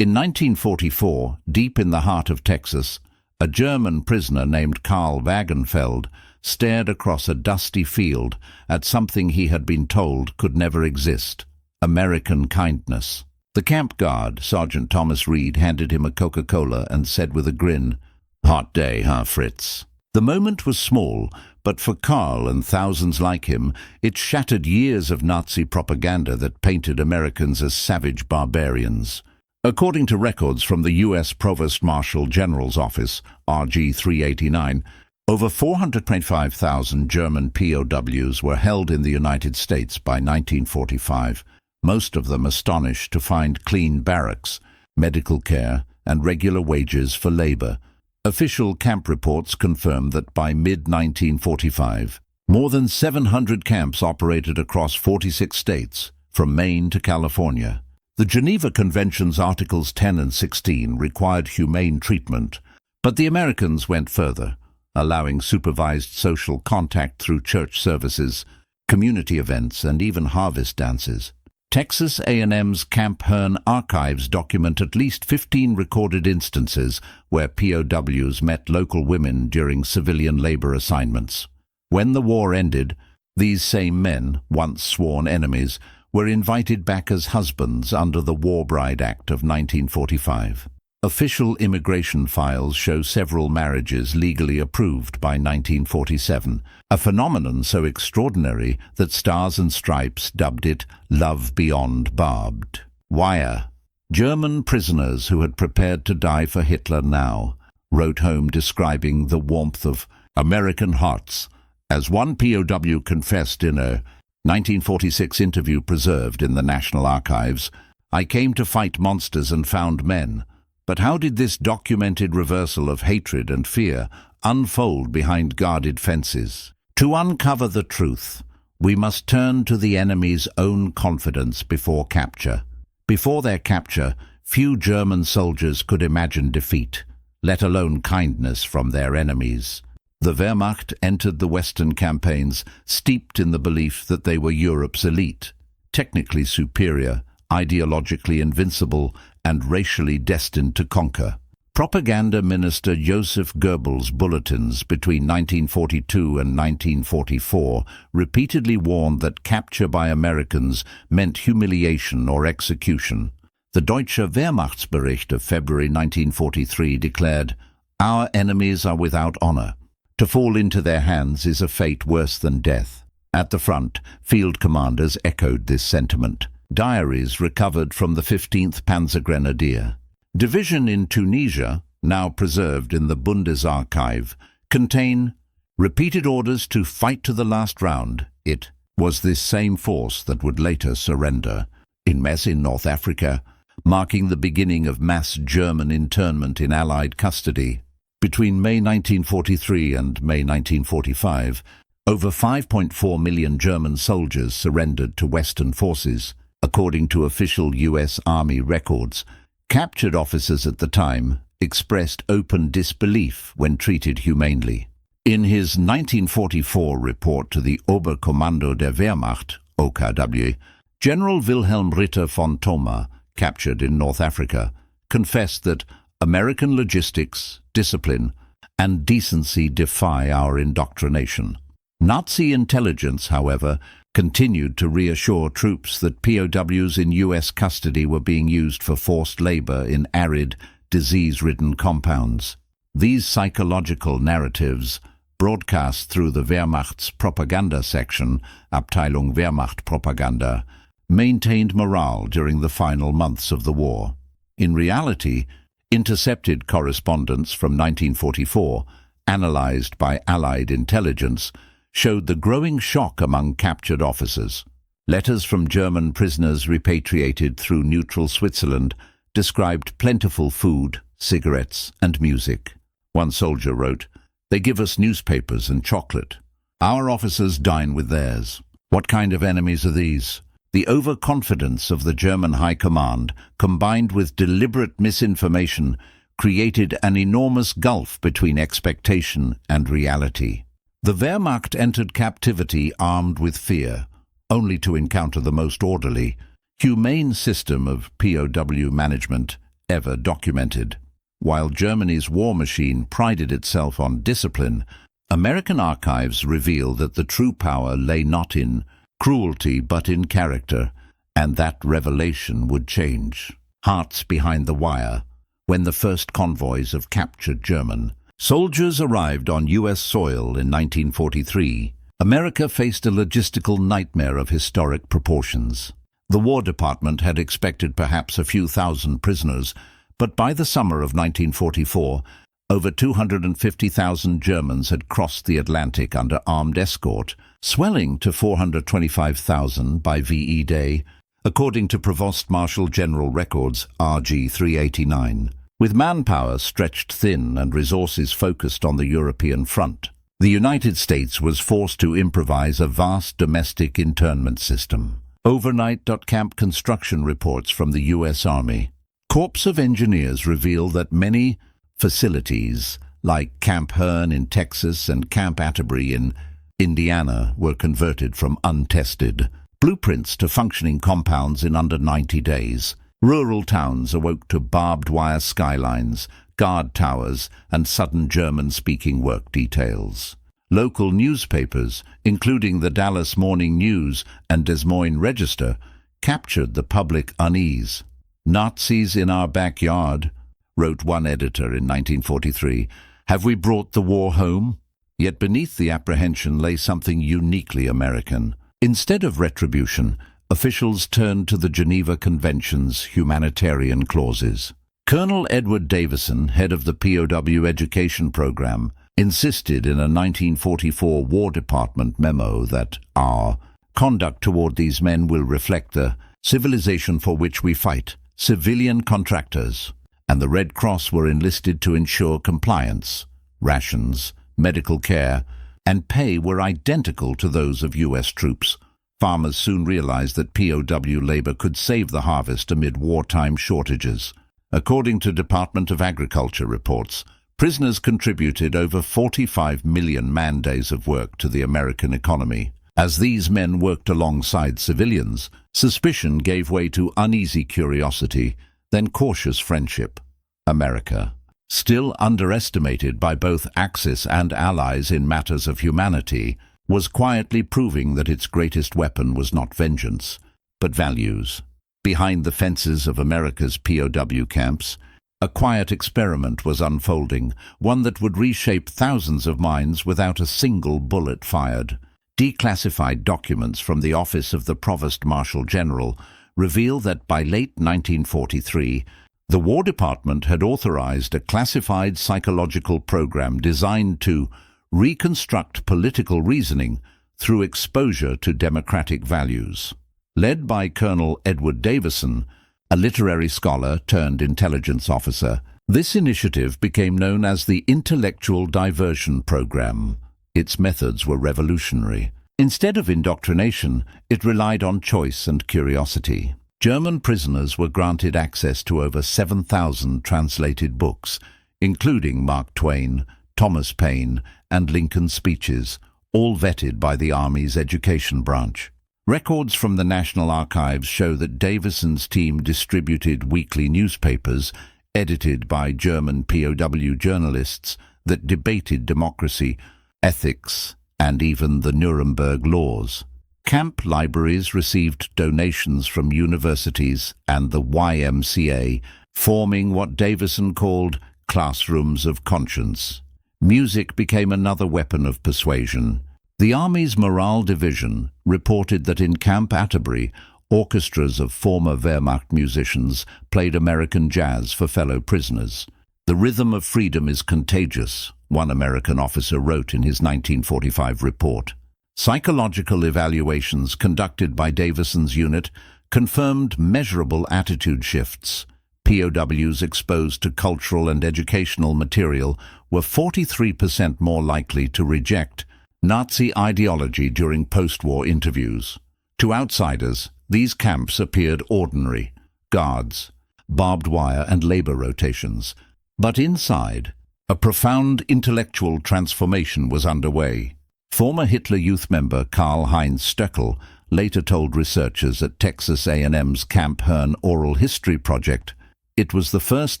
In 1944, deep in the heart of Texas, a German prisoner named Karl Wagenfeld stared across a dusty field at something he had been told could never exist: American kindness. The camp guard, Sergeant Thomas Reed, handed him a Coca-Cola and said with a grin, "Hot day, huh, Fritz?" The moment was small, but for Karl and thousands like him, it shattered years of Nazi propaganda that painted Americans as savage barbarians. According to records from the U.S. Provost Marshal General's Office, RG 389, over 425,000 German POWs were held in the United States by 1945, most of them astonished to find clean barracks, medical care, and regular wages for labor. Official camp reports confirm that by mid-1945, more than 700 camps operated across 46 states, from Maine to California. The Geneva Convention's Articles 10 and 16 required humane treatment, but the Americans went further, allowing supervised social contact through church services, community events, and even harvest dances. Texas A&M's Camp Hearn archives document at least 15 recorded instances where POWs met local women during civilian labor assignments. When the war ended, these same men, once sworn enemies, were invited back as husbands under the War Bride Act of 1945. Official immigration files show several marriages legally approved by 1947, a phenomenon so extraordinary that Stars and Stripes dubbed it "Love Beyond Barbed." WWII, German prisoners who had prepared to die for Hitler now, wrote home describing the warmth of American hearts, as one POW confessed in a 1946 interview preserved in the National Archives, "I came to fight monsters and found men. But how did this documented reversal of hatred and fear unfold behind guarded fences? To uncover the truth, we must turn to the enemy's own confidence before capture. Before their capture, few German soldiers could imagine defeat, let alone kindness from their enemies. The Wehrmacht entered the Western campaigns steeped in the belief that they were Europe's elite, technically superior, ideologically invincible, and racially destined to conquer. Propaganda Minister Joseph Goebbels' bulletins between 1942 and 1944 repeatedly warned that capture by Americans meant humiliation or execution. The Deutsche Wehrmachtsbericht of February 1943 declared, "Our enemies are without honor. To fall into their hands is a fate worse than death." At the front, field commanders echoed this sentiment. Diaries recovered from the 15th Panzergrenadier Division in Tunisia, now preserved in the Bundesarchiv, contain repeated orders to fight to the last round. It was this same force that would later surrender. In Metz in North Africa, marking the beginning of mass German internment in Allied custody. Between May 1943 and May 1945, over 5.4 million German soldiers surrendered to Western forces. According to official U.S. Army records, captured officers at the time expressed open disbelief when treated humanely. In his 1944 report to the Oberkommando der Wehrmacht, OKW, General Wilhelm Ritter von Thoma, captured in North Africa, confessed that American logistics, discipline, and decency defy our indoctrination. Nazi intelligence, however, continued to reassure troops that POWs in U.S. custody were being used for forced labor in arid, disease-ridden compounds. These psychological narratives, broadcast through the Wehrmacht's propaganda section, Abteilung Wehrmachtpropaganda, maintained morale during the final months of the war. In reality, intercepted correspondence from 1944, analyzed by Allied intelligence, showed the growing shock among captured officers. Letters from German prisoners repatriated through neutral Switzerland described plentiful food, cigarettes, and music. One soldier wrote, "They give us newspapers and chocolate. Our officers dine with theirs. What kind of enemies are these?" The overconfidence of the German High Command, combined with deliberate misinformation, created an enormous gulf between expectation and reality. The Wehrmacht entered captivity armed with fear, only to encounter the most orderly, humane system of POW management ever documented. While Germany's war machine prided itself on discipline, American archives reveal that the true power lay not in cruelty but in character, and that revelation would change hearts behind the wire when the first convoys of captured German soldiers arrived on U.S. soil in 1943. America faced a logistical nightmare of historic proportions. The War Department had expected perhaps a few thousand prisoners, but by the summer of 1944, over 250,000 Germans had crossed the Atlantic under armed escort, swelling to 425,000 by VE Day, according to Provost Marshal General Records RG 389. With manpower stretched thin and resources focused on the European front, the United States was forced to improvise a vast domestic internment system. Overnight camp construction reports from the U.S. Army. Corps of Engineers reveal that many facilities, like Camp Hearn in Texas and Camp Atterbury in Indiana, were converted from untested blueprints to functioning compounds in under 90 days. Rural towns awoke to barbed wire skylines, guard towers, and sudden German-speaking work details. Local newspapers, including the Dallas Morning News and Des Moines Register, captured the public unease. "Nazis in our backyard," wrote one editor in 1943. "Have we brought the war home?" Yet beneath the apprehension lay something uniquely American. Instead of retribution, officials turned to the Geneva Convention's humanitarian clauses. Colonel Edward Davison, head of the POW education program, insisted in a 1944 War Department memo that our conduct toward these men will reflect the civilization for which we fight, civilian contractors, and the Red Cross were enlisted to ensure compliance. Rations, medical care, and pay were identical to those of U.S. troops. Farmers soon realized that POW labor could save the harvest amid wartime shortages. According to Department of Agriculture reports, prisoners contributed over 45 million man-days of work to the American economy. As these men worked alongside civilians, suspicion gave way to uneasy curiosity, then cautious friendship. America, still underestimated by both Axis and Allies in matters of humanity, was quietly proving that its greatest weapon was not vengeance, but values. Behind the fences of America's POW camps, a quiet experiment was unfolding, one that would reshape thousands of minds without a single bullet fired. Declassified documents from the Office of the Provost Marshal General reveal that by late 1943, the War Department had authorized a classified psychological program designed to reconstruct political reasoning through exposure to democratic values. Led by Colonel Edward Davison, a literary scholar turned intelligence officer, this initiative became known as the Intellectual Diversion Program. Its methods were revolutionary. Instead of indoctrination, it relied on choice and curiosity. German prisoners were granted access to over 7,000 translated books, including Mark Twain, Thomas Paine, and Lincoln's speeches, all vetted by the Army's education branch. Records from the National Archives show that Davison's team distributed weekly newspapers, edited by German POW journalists, that debated democracy, ethics, and even the Nuremberg laws. Camp libraries received donations from universities and the YMCA, forming what Davison called classrooms of conscience. Music became another weapon of persuasion. The Army's Morale Division reported that in Camp Atterbury, orchestras of former Wehrmacht musicians played American jazz for fellow prisoners. "The rhythm of freedom is contagious," one American officer wrote in his 1945 report. Psychological evaluations conducted by Davison's unit confirmed measurable attitude shifts. POWs exposed to cultural and educational material were 43% more likely to reject Nazi ideology during post-war interviews. To outsiders, these camps appeared ordinary: guards, barbed wire and labor rotations. But inside, a profound intellectual transformation was underway. Former Hitler Youth member Karl-Heinz Stöckel later told researchers at Texas A&M's Camp Hearn Oral History Project, It was the first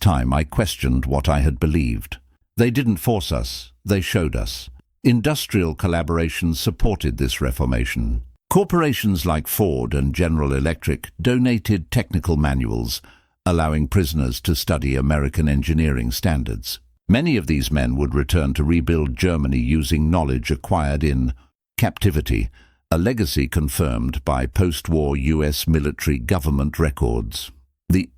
time I questioned what I had believed. They didn't force us, they showed us. Industrial collaboration supported this reformation. Corporations like Ford and General Electric donated technical manuals, allowing prisoners to study American engineering standards. Many of these men would return to rebuild Germany using knowledge acquired in captivity, a legacy confirmed by post-war U.S. military government records. The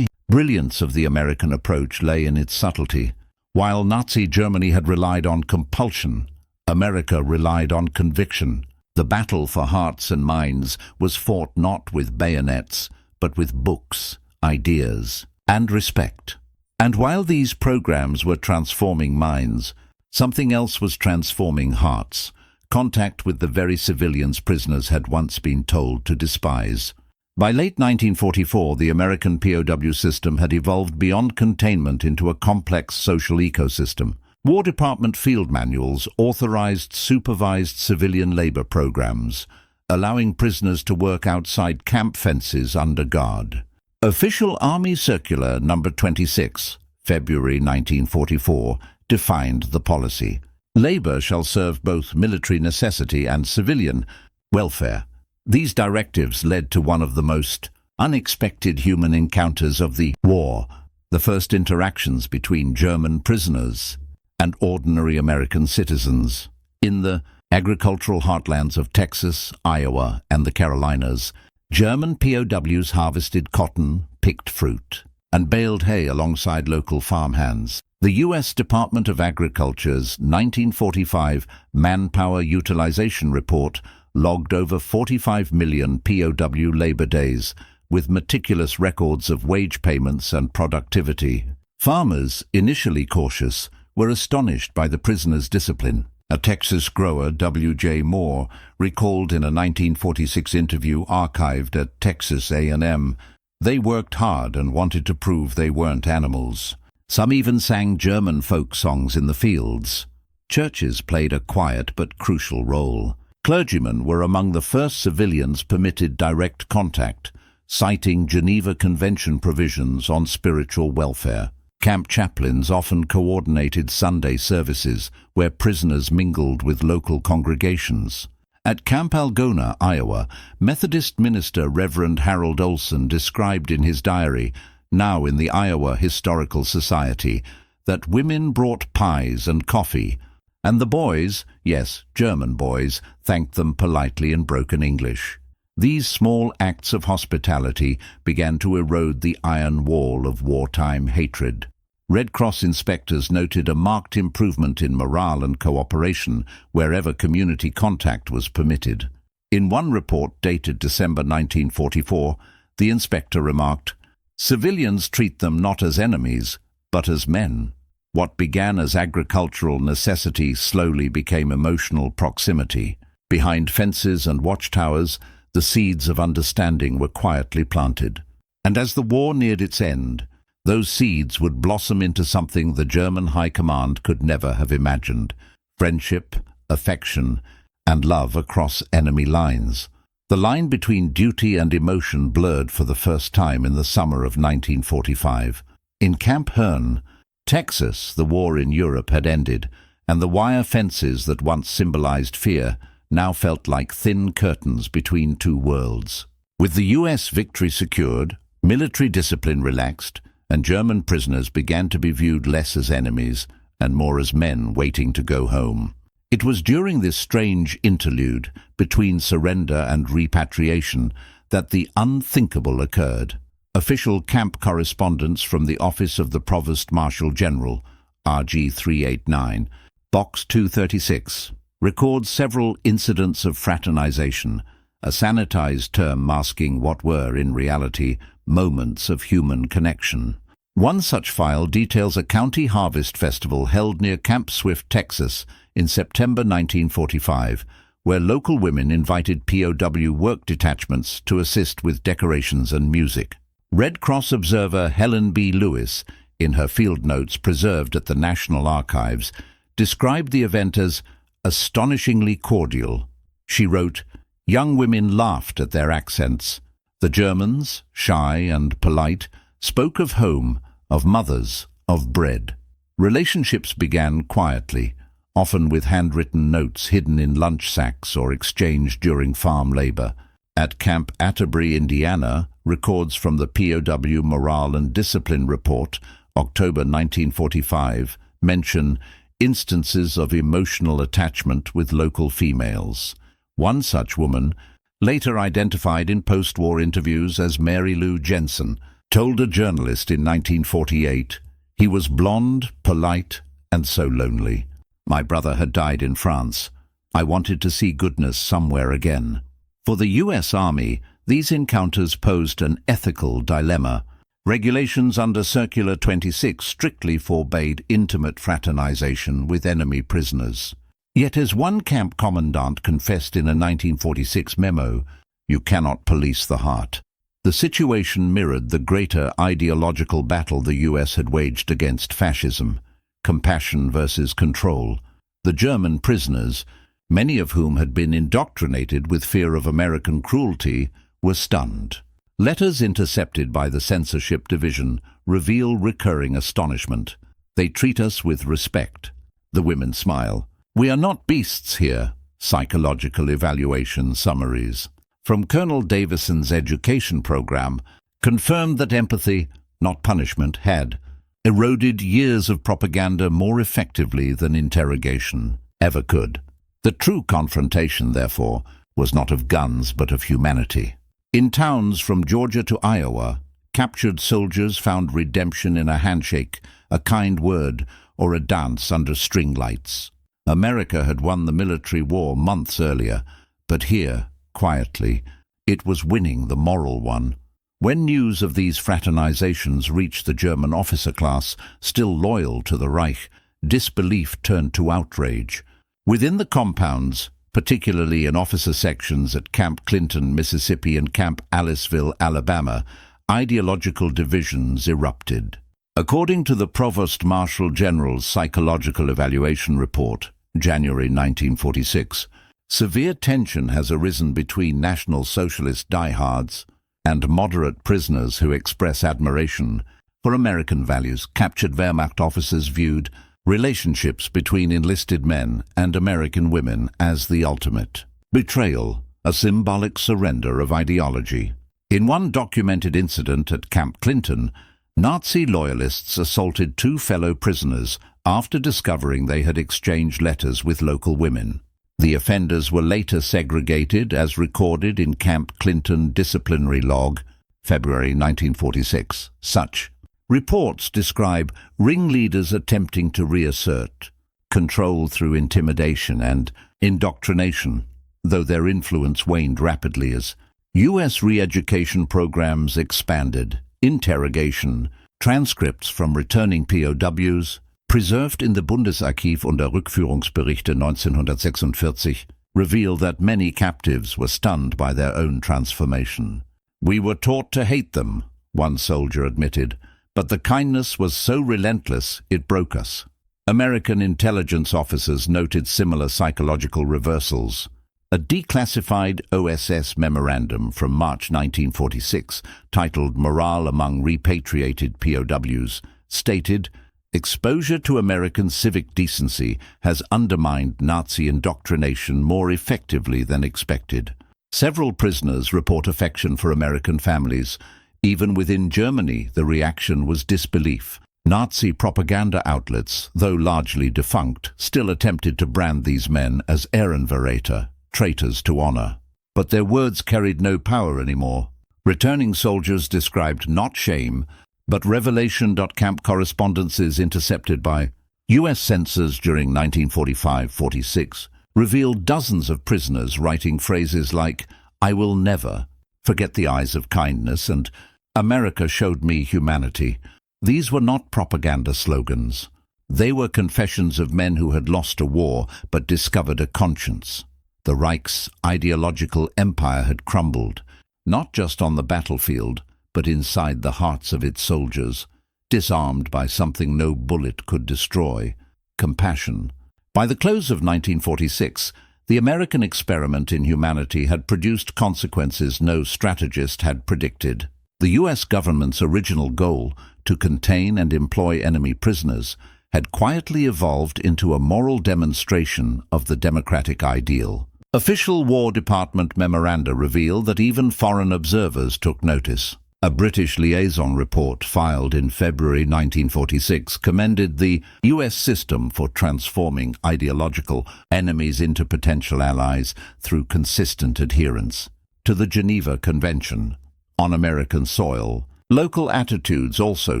brilliance of the American approach lay in its subtlety. While Nazi Germany had relied on compulsion, America relied on conviction. The battle for hearts and minds was fought not with bayonets, but with books, ideas, and respect. And while these programs were transforming minds, something else was transforming hearts. Contact with the very civilians prisoners had once been told to despise. By late 1944, the American POW system had evolved beyond containment into a complex social ecosystem. War Department field manuals authorized supervised civilian labor programs, allowing prisoners to work outside camp fences under guard. Official Army Circular No. 26, February 1944, defined the policy. Labor shall serve both military necessity and civilian welfare. These directives led to one of the most unexpected human encounters of the war, the first interactions between German prisoners and ordinary American citizens. In the agricultural heartlands of Texas, Iowa, and the Carolinas, German POWs harvested cotton, picked fruit, and baled hay alongside local farmhands. The U.S. Department of Agriculture's 1945 Manpower Utilization Report logged over 45 million POW labor days, with meticulous records of wage payments and productivity. Farmers, initially cautious, were astonished by the prisoners' discipline. A Texas grower, W.J. Moore, recalled in a 1946 interview archived at Texas A&M, "They worked hard and wanted to prove they weren't animals." Some even sang German folk songs in the fields. Churches played a quiet but crucial role. Clergymen were among the first civilians permitted direct contact, citing Geneva Convention provisions on spiritual welfare. Camp chaplains often coordinated Sunday services where prisoners mingled with local congregations. At Camp Algona, Iowa, Methodist minister Reverend Harold Olson described in his diary, now in the Iowa Historical Society, that women brought pies and coffee, and the boys, yes, German boys, thanked them politely in broken English. These small acts of hospitality began to erode the iron wall of wartime hatred. Red Cross inspectors noted a marked improvement in morale and cooperation wherever community contact was permitted. In one report dated December 1944, the inspector remarked, "Civilians treat them not as enemies, but as men." What began as agricultural necessity slowly became emotional proximity. Behind fences and watchtowers, the seeds of understanding were quietly planted. And as the war neared its end, those seeds would blossom into something the German High Command could never have imagined: friendship, affection, and love across enemy lines. The line between duty and emotion blurred for the first time in the summer of 1945. In Camp Hearn, Texas, the war in Europe had ended, and the wire fences that once symbolized fear now felt like thin curtains between two worlds. With the U.S. victory secured, military discipline relaxed, and German prisoners began to be viewed less as enemies and more as men waiting to go home. It was during this strange interlude between surrender and repatriation that the unthinkable occurred. Official camp correspondence from the Office of the Provost Marshal General, RG 389, Box 236, records several incidents of fraternization, a sanitized term masking what were, in reality, moments of human connection. One such file details a county harvest festival held near Camp Swift, Texas, in September 1945, where local women invited POW work detachments to assist with decorations and music. Red Cross observer Helen B. Lewis, in her field notes preserved at the National Archives, described the event as astonishingly cordial. She wrote, "Young women laughed at their accents. The Germans, shy and polite, spoke of home, of mothers, of bread. Relationships began quietly, often with handwritten notes hidden in lunch sacks or exchanged during farm labor. At Camp Atterbury, Indiana, records from the POW Morale and Discipline Report, October 1945, mention instances of emotional attachment with local females. One such woman, later identified in post-war interviews as Mary Lou Jensen, told a journalist in 1948, "He was blonde, polite, and so lonely. My brother had died in France. I wanted to see goodness somewhere again." For the U.S. Army, these encounters posed an ethical dilemma. Regulations under Circular 26 strictly forbade intimate fraternization with enemy prisoners. Yet, as one camp commandant confessed in a 1946 memo, "You cannot police the heart." The situation mirrored the greater ideological battle the U.S. had waged against fascism, compassion versus control. The German prisoners, many of whom had been indoctrinated with fear of American cruelty, were stunned. Letters intercepted by the censorship division reveal recurring astonishment. "They treat us with respect." The women smile. "We are not beasts here." Psychological evaluation summaries from Colonel Davison's education program confirmed that empathy, not punishment, had eroded years of propaganda more effectively than interrogation ever could. The true confrontation, therefore, was not of guns but of humanity. In towns from Georgia to Iowa, captured soldiers found redemption in a handshake, a kind word, or a dance under string lights. America had won the military war months earlier, but here, quietly, it was winning the moral one. When news of these fraternizations reached the German officer class, still loyal to the Reich, disbelief turned to outrage. Within the compounds, particularly in officer sections at Camp Clinton, Mississippi and Camp Aliceville, Alabama, ideological divisions erupted. According to the Provost Marshal General's Psychological Evaluation Report, January 1946, severe tension has arisen between National Socialist diehards and moderate prisoners who express admiration for American values. Captured Wehrmacht officers viewed relationships between enlisted men and American women as the ultimate betrayal, a symbolic surrender of ideology. In one documented incident at Camp Clinton, Nazi loyalists assaulted two fellow prisoners after discovering they had exchanged letters with local women. The offenders were later segregated as recorded in Camp Clinton disciplinary log, February 1946. Such reports describe ringleaders attempting to reassert control through intimidation and indoctrination, though their influence waned rapidly as U.S. re-education programs expanded. Interrogation, transcripts from returning POWs, preserved in the Bundesarchiv unter Rückführungsberichte 1946, reveal that many captives were stunned by their own transformation. "We were taught to hate them," one soldier admitted, "but the kindness was so relentless it broke us." American intelligence officers noted similar psychological reversals. A declassified OSS memorandum from March 1946, titled Morale Among Repatriated POWs, stated, "Exposure to American civic decency has undermined Nazi indoctrination more effectively than expected." Several prisoners report affection for American families. Even within Germany, the reaction was disbelief. Nazi propaganda outlets, though largely defunct, still attempted to brand these men as Ehrenverräter, traitors to honor. But their words carried no power anymore. Returning soldiers described not shame, but revelation. Camp correspondences intercepted by U.S. censors during 1945-46 revealed dozens of prisoners writing phrases like, "I will never forget the eyes of kindness," and "America showed me humanity." These were not propaganda slogans. They were confessions of men who had lost a war but discovered a conscience. The Reich's ideological empire had crumbled, not just on the battlefield, but inside the hearts of its soldiers, disarmed by something no bullet could destroy: compassion. By the close of 1946, the American experiment in humanity had produced consequences no strategist had predicted. The U.S. government's original goal, to contain and employ enemy prisoners had quietly evolved into a moral demonstration of the democratic ideal. Official War Department memoranda reveal that even foreign observers took notice. A British liaison report filed in February 1946 commended the U.S. system for transforming ideological enemies into potential allies through consistent adherence to the Geneva Convention. On American soil, local attitudes also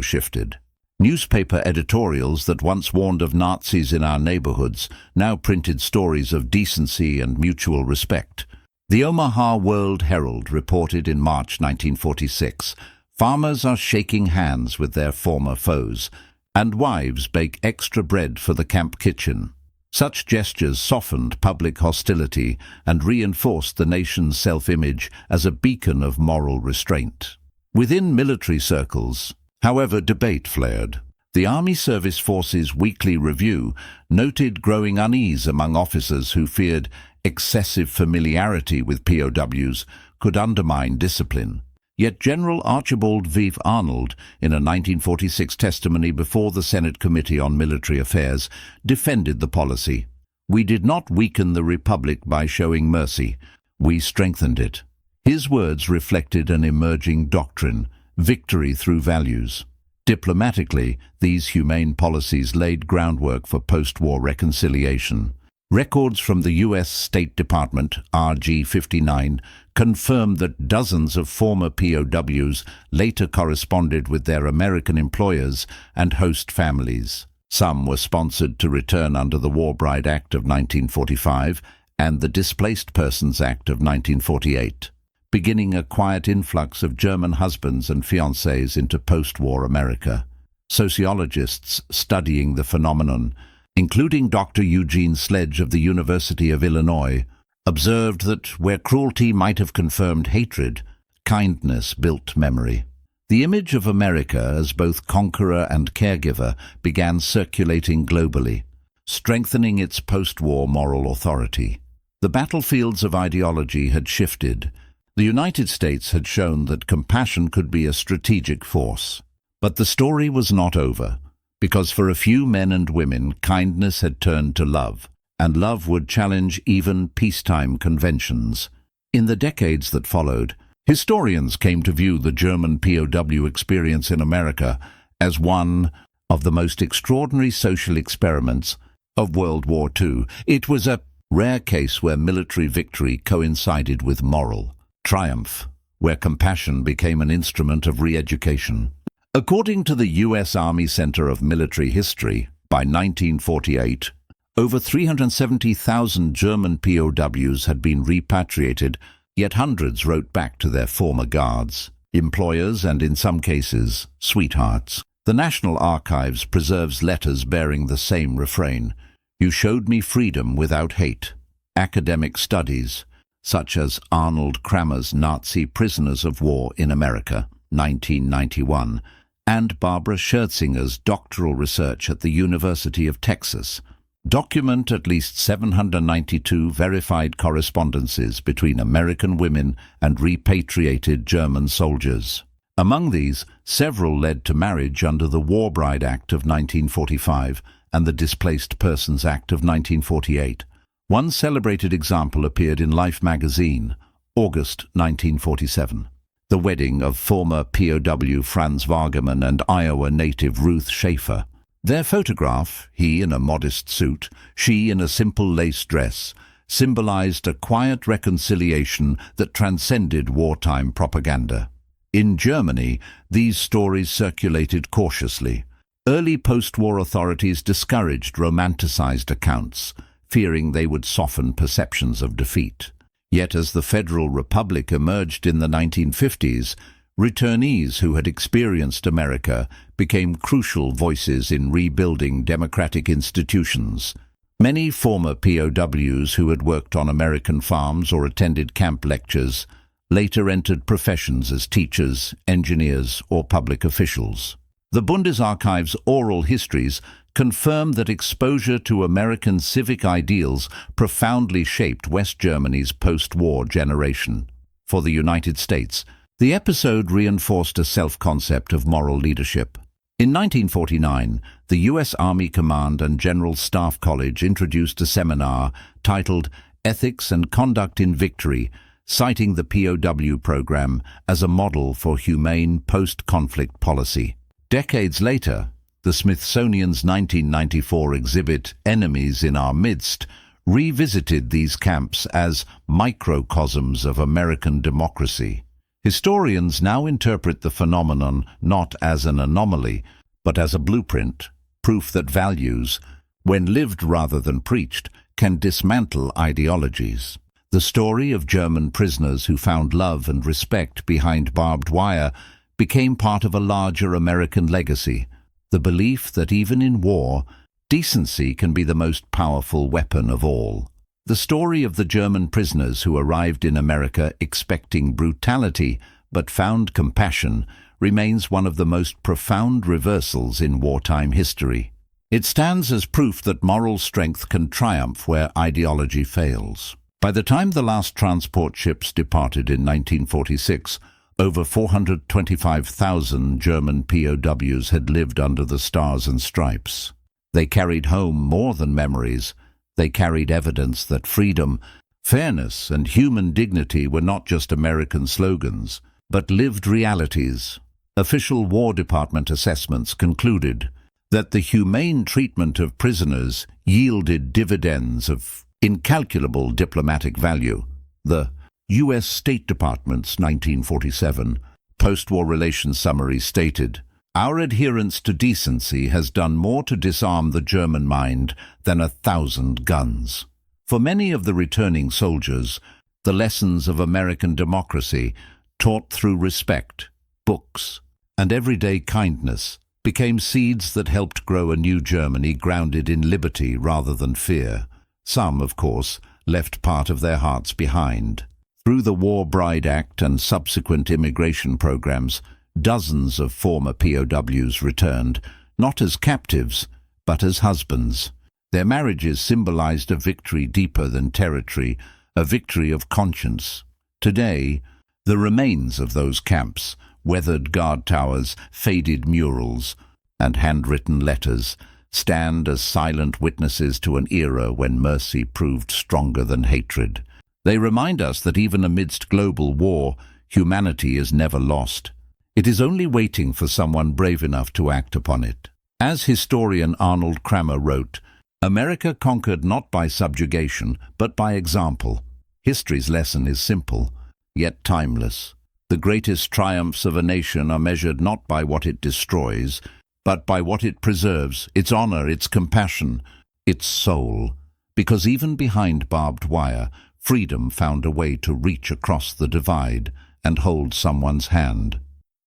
shifted. Newspaper editorials that once warned of Nazis in our neighborhoods now printed stories of decency and mutual respect. The Omaha World Herald reported in March 1946, "Farmers are shaking hands with their former foes, and wives bake extra bread for the camp kitchen." Such gestures softened public hostility and reinforced the nation's self-image as a beacon of moral restraint. Within military circles, however, debate flared. The Army Service Forces Weekly Review noted growing unease among officers who feared excessive familiarity with POWs could undermine discipline. Yet General Archibald V. Arnold, in a 1946 testimony before the Senate Committee on Military Affairs, defended the policy. "We did not weaken the Republic by showing mercy. We strengthened it." His words reflected an emerging doctrine: victory through values. Diplomatically, these humane policies laid groundwork for post-war reconciliation. Records from the U.S. State Department, RG 59, confirmed that dozens of former POWs later corresponded with their American employers and host families. Some were sponsored to return under the Wartime Act of 1945 and the Displaced Persons Act of 1948, beginning a quiet influx of German husbands and fiancés into post-war America. Sociologists studying the phenomenon, including Dr. Eugene Sledge of the University of Illinois, observed that where cruelty might have confirmed hatred, kindness built memory. The image of America as both conqueror and caregiver began circulating globally, strengthening its post-war moral authority. The battlefields of ideology had shifted. The United States had shown that compassion could be a strategic force. But the story was not over, because for a few men and women, kindness had turned to love, and love would challenge even peacetime conventions. In the decades that followed, historians came to view the German POW experience in America as one of the most extraordinary social experiments of World War II. It was a rare case where military victory coincided with moral triumph, where compassion became an instrument of re-education. According to the U.S. Army Center of Military History, by 1948, over 370,000 German POWs had been repatriated, yet hundreds wrote back to their former guards, employers and, in some cases, sweethearts. The National Archives preserves letters bearing the same refrain: "You showed me freedom without hate." Academic studies, such as Arnold Kramer's Nazi Prisoners of War in America, 1991, and Barbara Schertzinger's doctoral research at the University of Texas, document at least 792 verified correspondences between American women and repatriated German soldiers. Among these, several led to marriage under the Wartime Act of 1945 and the Displaced Persons Act of 1948. One celebrated example appeared in Life magazine, August 1947. The wedding of former POW Franz Wagemann and Iowa native Ruth Schaefer. Their photograph, he in a modest suit, she in a simple lace dress, symbolized a quiet reconciliation that transcended wartime propaganda. In Germany, these stories circulated cautiously. Early post-war authorities discouraged romanticized accounts, fearing they would soften perceptions of defeat. Yet as the Federal Republic emerged in the 1950s, returnees who had experienced America became crucial voices in rebuilding democratic institutions. Many former POWs who had worked on American farms or attended camp lectures later entered professions as teachers, engineers, or public officials. The Bundesarchive's oral histories confirm that exposure to American civic ideals profoundly shaped West Germany's post-war generation. For the United States, the episode reinforced a self-concept of moral leadership. In 1949, the U.S. Army Command and General Staff College introduced a seminar titled Ethics and Conduct in Victory, citing the POW program as a model for humane post-conflict policy. Decades later, the Smithsonian's 1994 exhibit Enemies in Our Midst revisited these camps as microcosms of American democracy. Historians now interpret the phenomenon not as an anomaly, but as a blueprint, proof that values, when lived rather than preached, can dismantle ideologies. The story of German prisoners who found love and respect behind barbed wire became part of a larger American legacy, the belief that even in war, decency can be the most powerful weapon of all. The story of the German prisoners who arrived in America expecting brutality but found compassion remains one of the most profound reversals in wartime history. It stands as proof that moral strength can triumph where ideology fails. By the time the last transport ships departed in 1946, over 425,000 German POWs had lived under the Stars and Stripes. They carried home more than memories. They carried evidence that freedom, fairness, and human dignity were not just American slogans, but lived realities. Official War Department assessments concluded that the humane treatment of prisoners yielded dividends of incalculable diplomatic value. The U.S. State Department's 1947 post-war relations summary stated, "Our adherence to decency has done more to disarm the German mind than 1,000 guns." For many of the returning soldiers, the lessons of American democracy, taught through respect, books, and everyday kindness, became seeds that helped grow a new Germany grounded in liberty rather than fear. Some, of course, left part of their hearts behind. Through the War Bride Act and subsequent immigration programs, dozens of former POWs returned, not as captives, but as husbands. Their marriages symbolized a victory deeper than territory, a victory of conscience. Today, the remains of those camps, weathered guard towers, faded murals, and handwritten letters, stand as silent witnesses to an era when mercy proved stronger than hatred. They remind us that even amidst global war, humanity is never lost. It is only waiting for someone brave enough to act upon it. As historian Arnold Kramer wrote, "America conquered not by subjugation, but by example." History's lesson is simple, yet timeless. The greatest triumphs of a nation are measured not by what it destroys, but by what it preserves, its honor, its compassion, its soul. Because even behind barbed wire, freedom found a way to reach across the divide and hold someone's hand.